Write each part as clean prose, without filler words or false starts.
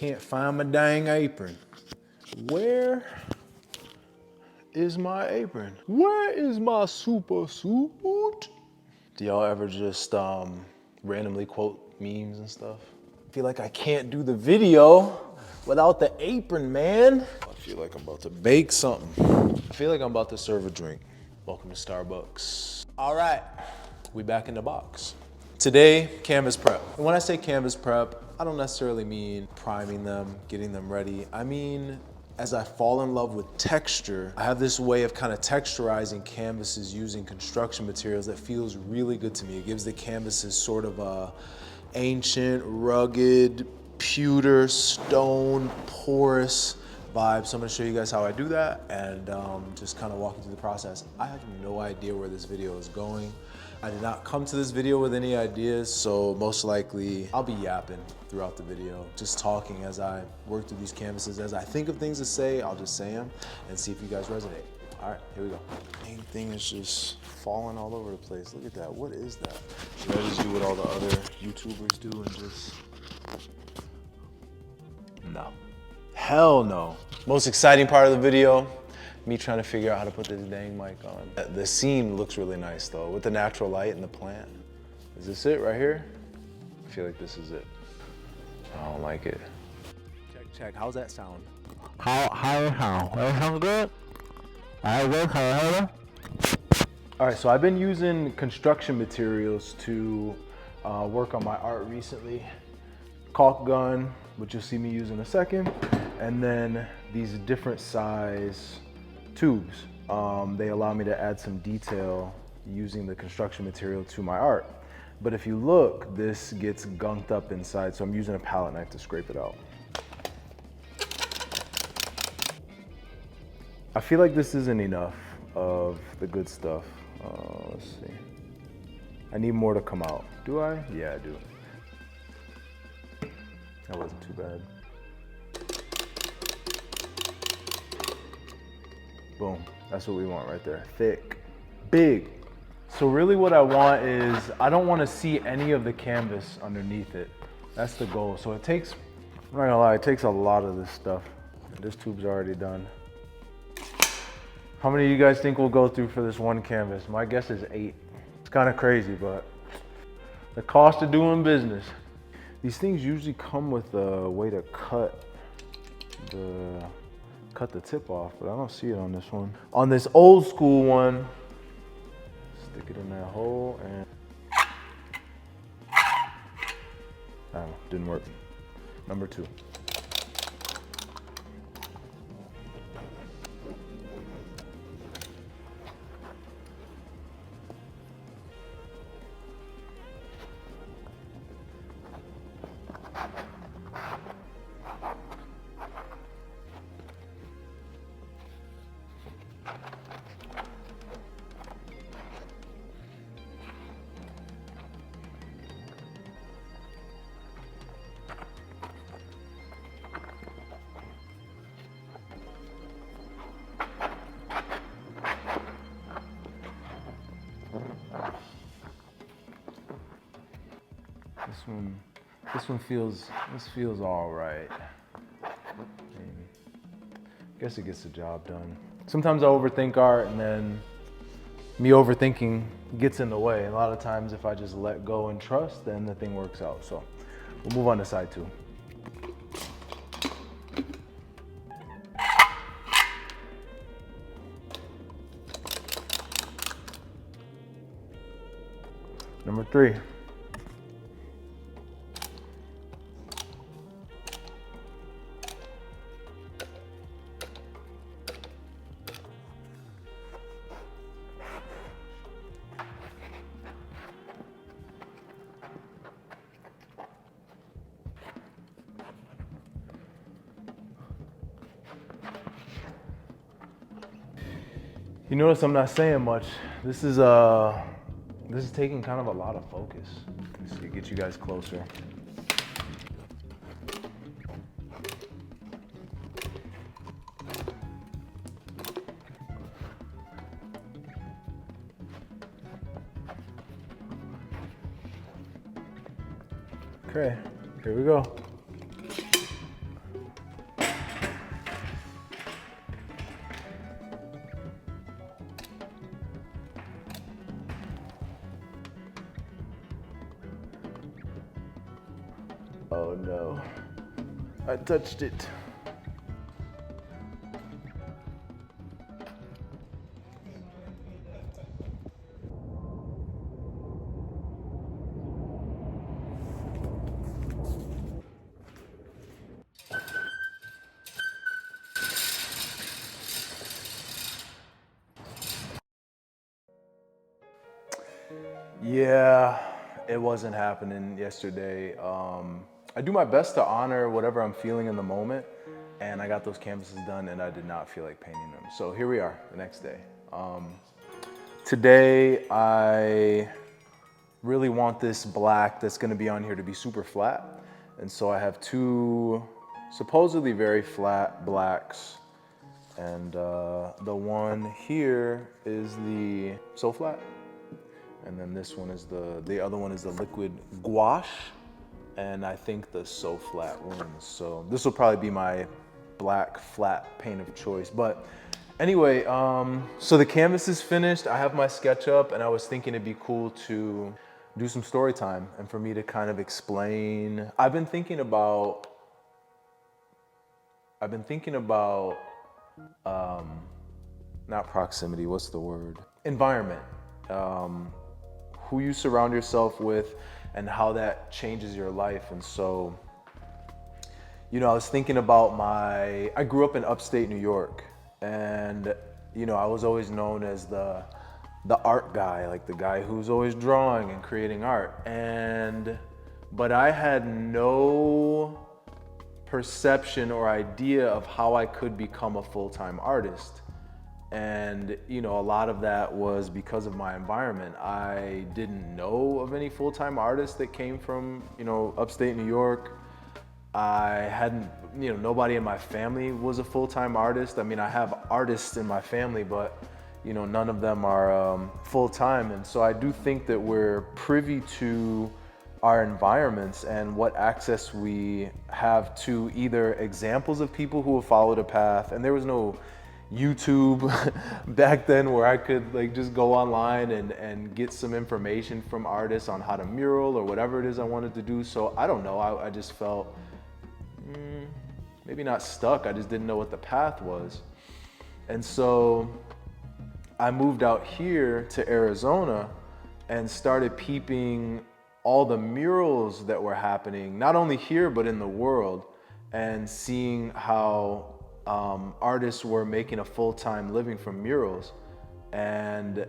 Can't find my dang apron. Where is my apron? Where is my super suit? Do y'all ever just randomly quote memes and stuff? I feel like I can't do the video without the apron, man. I feel like I'm about to bake something. I feel like I'm about to serve a drink. Welcome to Starbucks. All right, we back in the box. Today, canvas prep. And when I say canvas prep, I don't necessarily mean priming them, getting them ready. I mean, as I fall in love with texture, I have this way of kind of texturizing canvases using construction materials that feels really good to me. It gives the canvases sort of a ancient, rugged, pewter, stone, porous vibe. So I'm gonna show you guys how I do that and just kind of walk you through the process. I have no idea where this video is going. I did not come to this video with any ideas, so most likely I'll be yapping throughout the video, just talking as I work through these canvases. As I think of things to say, I'll just say them and see if you guys resonate. All right, here we go. Main thing is just falling all over the place. Look at that, what is that? Should I just do what all the other YouTubers do and just, no. Hell no. Most exciting part of the video, me trying to figure out how to put this dang mic on. The scene looks really nice though, with the natural light and the plant. Is this it right here? I feel like this is it. I don't like it. Check, how's that sound? How? That sounds good? All right, so I've been using construction materials to work on my art recently. Caulk gun, which you'll see me use in a second, and then these different size tubes. They allow me to add some detail using the construction material to my art. But if you look, this gets gunked up inside, so I'm using a palette knife to scrape it out. I feel like this isn't enough of the good stuff. Let's see. I need more to come out. Do I? Yeah, I do. That wasn't too bad. Boom, that's what we want right there. Thick, big. So really what I want is, I don't want to see any of the canvas underneath it. That's the goal. So it takes, I'm not gonna lie, it takes a lot of this stuff. This tube's already done. How many of you guys think we'll go through for this one canvas? My guess is 8. It's kind of crazy, but the cost of doing business. These things usually come with a way to cut the tip off, but I don't see it on this one. On this old school one, stick it in that hole and, oh, didn't work. Number 2. This feels all right. I guess it gets the job done. Sometimes I overthink art, and then me overthinking gets in the way. A lot of times if I just let go and trust, then the thing works out. So we'll move on to side 2. Number 3. You notice I'm not saying much. This is taking kind of a lot of focus. Let's see, get you guys closer. Okay, here we go. Oh no, I touched it. Yeah, it wasn't happening yesterday. I do my best to honor whatever I'm feeling in the moment, and I got those canvases done, and I did not feel like painting them. So here we are, the next day. Today, I really want this black that's gonna be on here to be super flat, and so I have two supposedly very flat blacks, and the one here is the so flat. And then this one is the other one is the liquid gouache. And I think the so flat wins. So this will probably be my black flat paint of choice. But anyway, so the canvas is finished. I have my sketch up and I was thinking it'd be cool to do some story time and for me to kind of explain. I've been thinking about not proximity, what's the word? Environment. Who you surround yourself with and how that changes your life. And so, I was thinking about I grew up in upstate New York, and, I was always known as the art guy, like the guy who's always drawing and creating art. But I had no perception or idea of how I could become a full-time artist. And, a lot of that was because of my environment. I didn't know of any full-time artists that came from, upstate New York. I hadn't, nobody in my family was a full-time artist. I mean, I have artists in my family, but, none of them are full-time. And so I do think that we're privy to our environments and what access we have to either examples of people who have followed a path. And there was no YouTube back then where I could just go online and get some information from artists on how to mural or whatever it is I wanted to do. So I don't know, I just felt maybe not stuck, I just didn't know what the path was. And so I moved out here to Arizona and started peeping all the murals that were happening, not only here, but in the world, and seeing how artists were making a full-time living from murals. And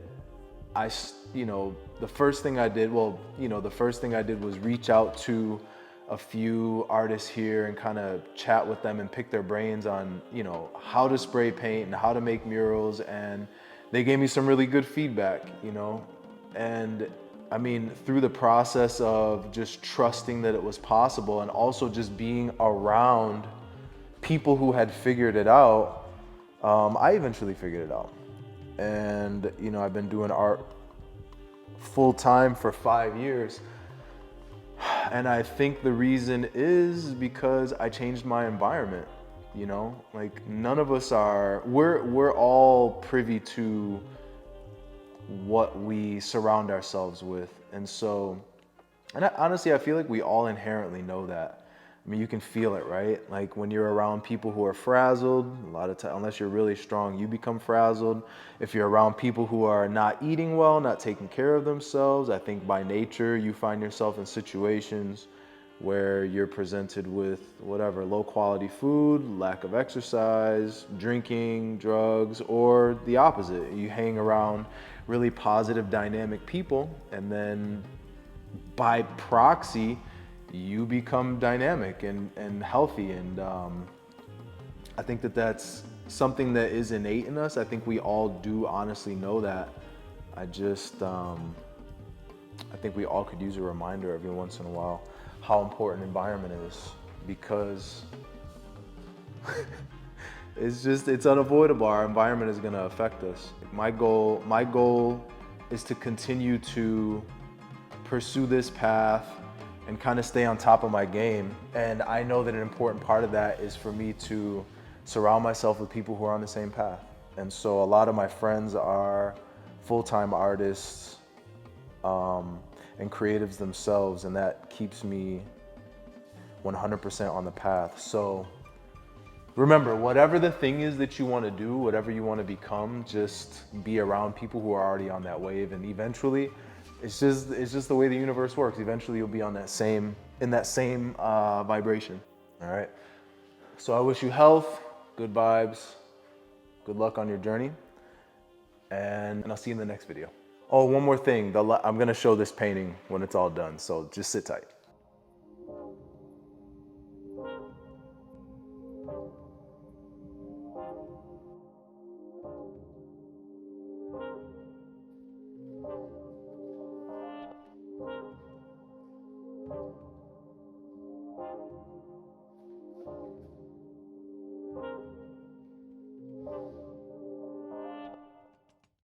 the first thing I did was reach out to a few artists here and kind of chat with them and pick their brains on, how to spray paint and how to make murals. And they gave me some really good feedback, and I mean, through the process of just trusting that it was possible and also just being around people who had figured it out, I eventually figured it out. And, I've been doing art full time for 5 years. And I think the reason is because I changed my environment, none of us we're all privy to what we surround ourselves with. And so, honestly, I feel like we all inherently know that. I mean, you can feel it, right? Like when you're around people who are frazzled, a lot of times, unless you're really strong, you become frazzled. If you're around people who are not eating well, not taking care of themselves, I think by nature, you find yourself in situations where you're presented with whatever, low quality food, lack of exercise, drinking, drugs, or the opposite. You hang around really positive, dynamic people, and then by proxy, you become dynamic and healthy. And I think that that's something that is innate in us. I think we all do honestly know that. I think we all could use a reminder every once in a while how important environment is, because it's unavoidable. Our environment is gonna affect us. My goal is to continue to pursue this path and kind of stay on top of my game. And I know that an important part of that is for me to surround myself with people who are on the same path. And so a lot of my friends are full-time artists and creatives themselves, and that keeps me 100% on the path. So remember, whatever the thing is that you want to do, whatever you want to become, just be around people who are already on that wave, and eventually, it's just the way the universe works. Eventually, you'll be on that same vibration. All right. So I wish you health, good vibes, good luck on your journey, and I'll see you in the next video. Oh, one more thing. I'm gonna show this painting when it's all done, so just sit tight.